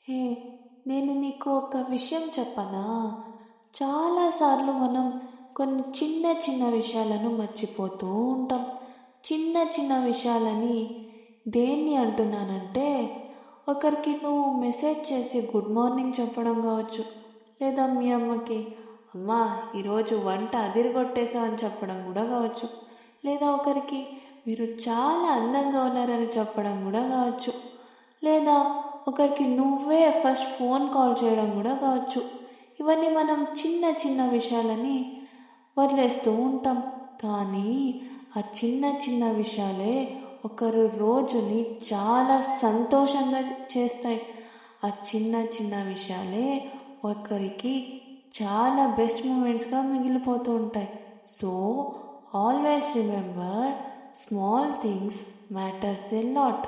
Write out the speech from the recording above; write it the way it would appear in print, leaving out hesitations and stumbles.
హే, నేను నీకు ఒక విషయం చెప్పనా? చాలాసార్లు మనం కొన్ని చిన్న చిన్న విషయాలను మర్చిపోతూ ఉంటాం. చిన్న చిన్న విషయాలని దేన్ని అంటున్నానంటే, ఒకరికి నువ్వు మెసేజ్ చేసి గుడ్ మార్నింగ్ చెప్పడం కావచ్చు, లేదా మీ అమ్మకి అమ్మా ఈరోజు వంట అదిరిగొట్టేసావని చెప్పడం కూడా కావచ్చు, లేదా ఒకరికి మీరు చాలా అందంగా ఉన్నారని చెప్పడం కూడా కావచ్చు, లేదా ఒకరికి నువ్వే ఫస్ట్ ఫోన్ కాల్ చేయడం కూడా కావచ్చు. ఇవన్నీ మనం చిన్న చిన్న విషయాలని వదిలేస్తూ ఉంటాం. కానీ ఆ చిన్న చిన్న విషయాలే ఒకరు రోజుని చాలా సంతోషంగా చేస్తాయి. ఆ చిన్న చిన్న విషయాలే ఒకరికి చాలా బెస్ట్ మూమెంట్స్గా మిగిలిపోతూ ఉంటాయి. So always remember, small things matters a lot.